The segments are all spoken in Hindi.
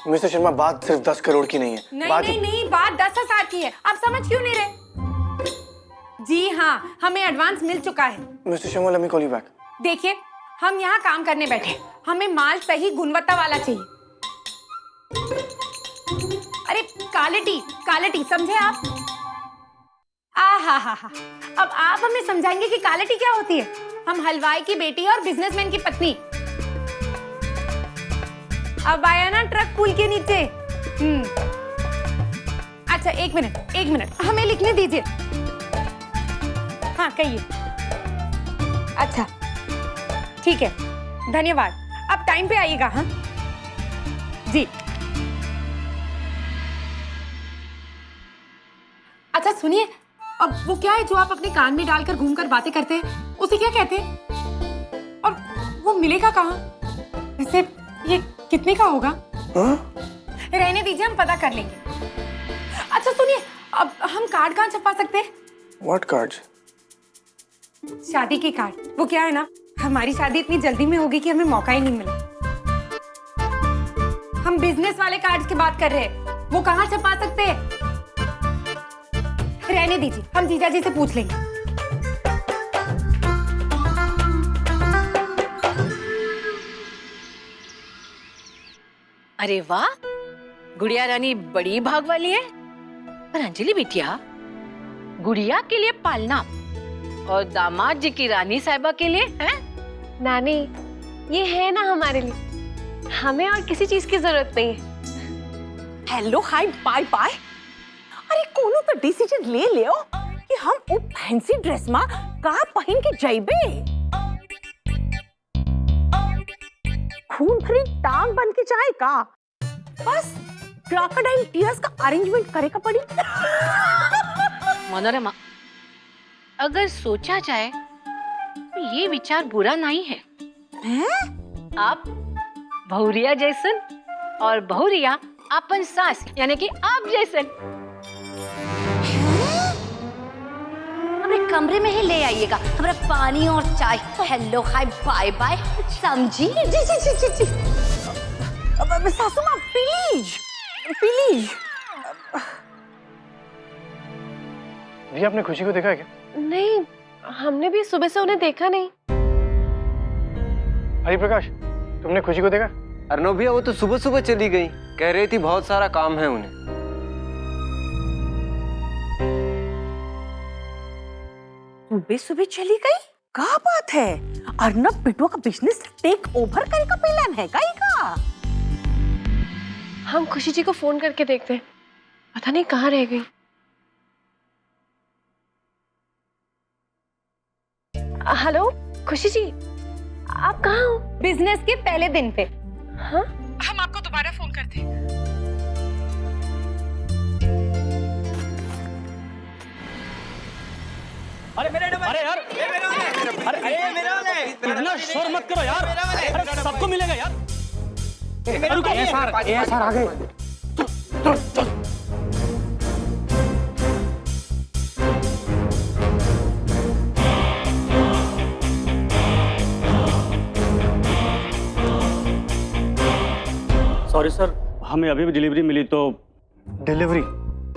मिस्टर शर्मा, बात सिर्फ 10 करोड़ की नहीं है। नहीं, बात 10,000 की है। आप समझ क्यों नहीं रहे? जी हाँ, हमें एडवांस मिल चुका है। Mister Sharma, let me call you back. देखिए, हम यहाँ काम करने बैठे, हमें माल सही गुणवत्ता वाला चाहिए। अरे क्वालिटी समझे आप? हा। अब आप हमें समझाएंगे कि क्वालिटी क्या होती है? हम हलवाई की बेटी और बिजनेसमैन की पत्नी। अब आया ना ट्रक पुल के नीचे। अच्छा, एक मिनट, हमें लिखने दीजिए। हाँ, कहिए। अच्छा, ठीक है, धन्यवाद। अब टाइम पे आइएगा। हाँ जी। अच्छा सुनिए, अब वो क्या है जो आप अपने कान में डालकर घूमकर बातें करते हैं, उसे क्या कहते हैं? और वो मिलेगा कहाँ? वैसे ये कितने का होगा? रहने दीजिए, हम पता कर लेंगे। अच्छा सुनिए, अब हम कार्ड कहाँ छपवा सकते हैं? What cards? शादी के कार्ड। वो क्या है ना, हमारी शादी इतनी जल्दी में होगी कि हमें मौका ही नहीं मिला। हम बिजनेस वाले कार्ड्स की बात कर रहे हैं, वो कहाँ छपा सकते हैं? रहने दीजिए, हम जीजा जी से पूछ लेंगे। अरे वाह, गुड़िया रानी बड़ी भाग वाली है। पर अंजलि बिटिया, गुड़िया के लिए पालना और दामाद जी की रानी साहिबा के लिए है? नानी, ये है ना हमारे लिए, हमें और किसी चीज की जरूरत नहीं है। हेलो, हाय, बाय बाय। अरे कोनो तो डिसीजन ले लियो कि हम वो फैंसी ड्रेस में का पहन के जाइबे। खून भरी टांग बन के जाए का? बस क्रोकोडाइल टीयर्स का अरेंजमेंट करे का पड़ी। मनोरमा, अगर सोचा जाए तो ये विचार बुरा नहीं है। आप बहुरिया जैसन और बहुरिया अपन सास यानी कि आप जैसन। हमें कमरे में ही ले आइएगा, हमारा पानी और चाय। हेलो, हाय, बाय बाय, समझी? जी। सासू माँ, प्लीज। जी, आपने खुशी को देखा है क्या? नहीं, हमने भी सुबह से उन्हें देखा नहीं। हरिप्रकाश, तुमने खुशी को देखा? अर्नव भैया, वो तो सुबह सुबह चली गई, कह रही थी बहुत सारा काम है उन्हें। सुबह सुबह चली गई? क्या बात है? अर्नब बिटुआ का बिजनेस टेक ओवर करे का प्लान है का? हम खुशी जी को फोन करके देखते हैं, पता नहीं कहाँ रह गई। हेलो खुशी जी, आप कहाँ हो? बिजनेस के पहले दिन पे। हाँ? हम आपको दोबारा फोन करते हैं। अरे यार, इतना शोर मत करो यार। अरे सबको मिलेगा यार। रुको, ASR आ गए। सॉरी सर, हमें अभी भी डिलीवरी मिली तो। डिलीवरी?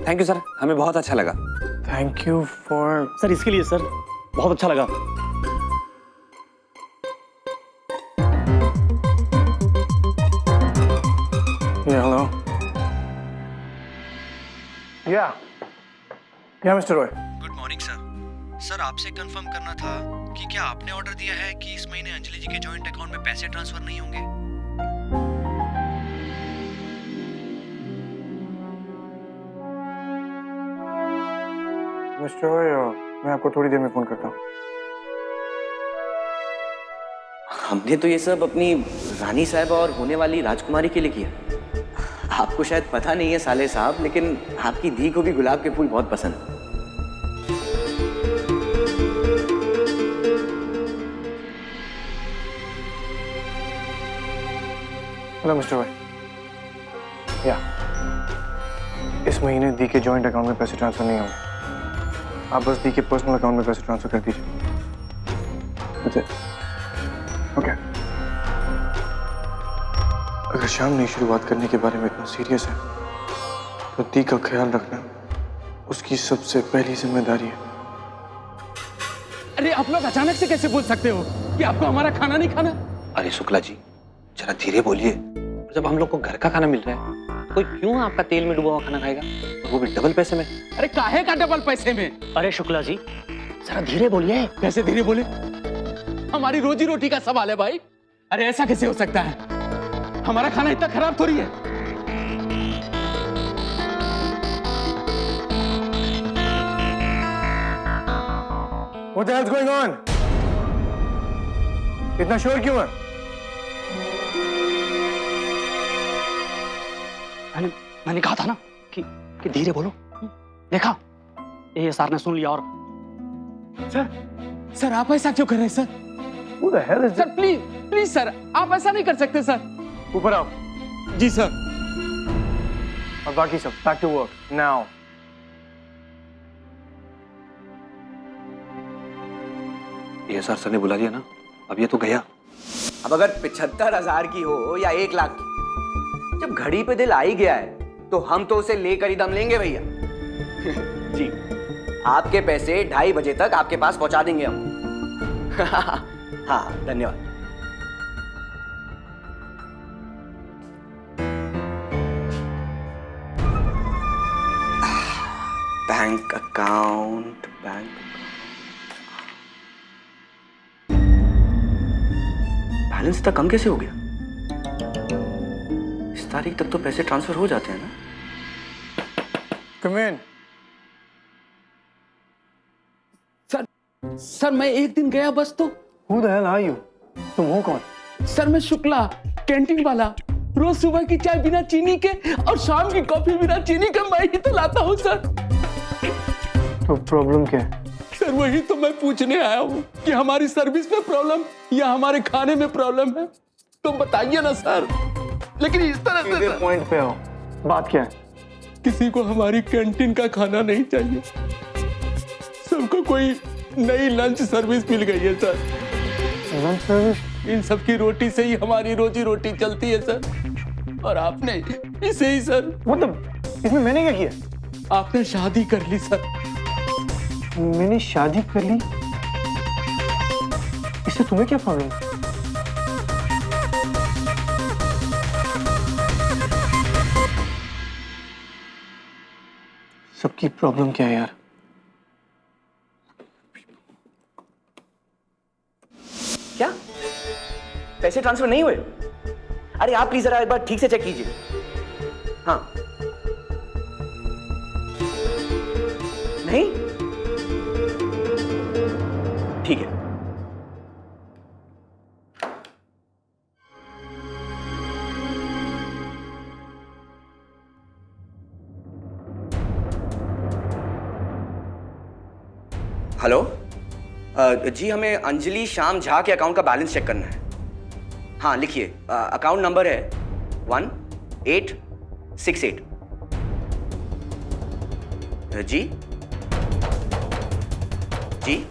थैंक यू सर, हमें बहुत अच्छा लगा। Thank you for. सर इसके लिए सर, बहुत अच्छा लगा। हेलो। या mister Roy. Good morning sir. Sir, आपसे कंफर्म करना था कि क्या आपने ऑर्डर दिया है कि इस महीने अंजलि जी के जॉइंट अकाउंट में पैसे ट्रांसफर नहीं होंगे? मिस्टर रॉय, मैं आपको थोड़ी देर में फोन करता हूँ। हमने तो ये सब अपनी रानी साहिबा और होने वाली राजकुमारी के लिए किया। आपको शायद पता नहीं है साले साहब, लेकिन आपकी धी को भी गुलाब के फूल बहुत पसंद है। Hello mister Roy. या इस महीने दी के जॉइंट अकाउंट में पैसे ट्रांसफर नहीं होंगे। आप बस दी के पर्सनल अकाउंट में पैसे ट्रांसफर कर दीजिए। ओके। अगर शाम ने शुरुआत करने के बारे में इतना सीरियस है तो दी का ख्याल रखना उसकी सबसे पहली जिम्मेदारी है। अरे आप लोग अचानक से कैसे बोल सकते हो कि आपको हमारा खाना नहीं खाना? अरे शुक्ला जी, जरा धीरे बोलिए। जब हम लोग को घर का खाना मिल रहा है तो कोई क्यों आपका तेल में डूबा हुआ खाना खाएगा, और वो भी डबल पैसे में? अरे काहे का डबल पैसे में? अरे शुक्ला जी, जरा धीरे बोलिए। कैसे धीरे बोले? हमारी रोजी रोटी का सवाल है भाई। अरे ऐसा कैसे हो सकता है? हमारा खाना इतना खराब थोड़ी है। What the hell's going on? इतना शोर क्यों है? मैंने कहा था ना कि धीरे बोलो। देखा, एएसआर ने सुन लिया। और सर आप ऐसा क्यों कर रहे हैं sir? Who the hell is sir please sir, आप ऐसा नहीं कर सकते सर। ऊपर आओ। जी सर। और बाकी सब back to work now. ये सर ने बुला लिया ना, अब ये तो गया। अब अगर 75,000 की हो या 1 लाख की, जब घड़ी पे दिल आ ही गया है तो हम तो उसे लेकर ही दम लेंगे भैया। जी, आपके पैसे 2:30 बजे तक आपके पास पहुंचा देंगे हम। हाँ, धन्यवाद। बैंक अकाउंट, बैलेंस इतना कम कैसे हो गया? इस तारीख तक तो पैसे ट्रांसफर हो जाते हैं ना? Come in. सर मैं एक दिन गया बस तो। Who the hell are you? तुम हो कौन? सर मैं शुक्ला, कैंटीन वाला। रोज सुबह की चाय बिना चीनी के और शाम की कॉफी बिना चीनी के मैं ही तो लाता हूँ सर। तो प्रॉब्लम क्या है? सर वही तो मैं पूछने आया हूँ कि हमारी सर्विस में प्रॉब्लम या हमारे खाने में प्रॉब्लम है, तो बताइए ना सर। लेकिन इस तरह से सीधे पॉइंट पे आओ। बात क्या है? किसी को हमारी कैंटीन का खाना नहीं चाहिए। सबको कोई नई लंच सर्विस मिल गई है सर। Lunch service? इन सबकी रोटी से ही हमारी रोजी रोटी चलती है सर। और आपने इसे ही सर। मतलब इसमें मैंने क्या किया? आपने शादी कर ली सर। मैंने शादी कर ली? इससे तुम्हें क्या प्रॉब्लम? सबकी प्रॉब्लम क्या है यार? क्या पैसे ट्रांसफर नहीं हुए? अरे आप प्लीज जरा एक बार ठीक से चेक कीजिए। हाँ, नहीं, ठीक है। हेलो, जी हमें अंजलि श्याम झा के अकाउंट का बैलेंस चेक करना है। हाँ लिखिए, अकाउंट नंबर है 1868। जी जी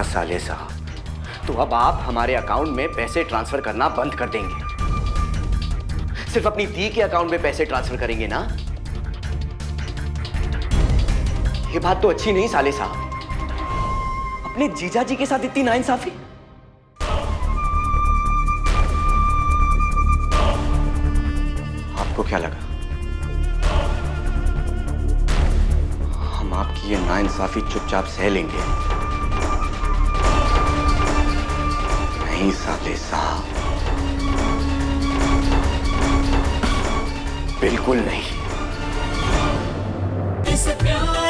साले साहब, तो अब आप हमारे अकाउंट में पैसे ट्रांसफर करना बंद कर देंगे, सिर्फ अपनी दी के अकाउंट में पैसे ट्रांसफर करेंगे ना? ये बात तो अच्छी नहीं साले साहब। अपने जीजा जी के साथ इतनी नाइंसाफी। आपको क्या लगा हम आपकी ये नाइंसाफी चुपचाप सह लेंगे? नहीं साले साहब, बिल्कुल नहीं। इस प्यार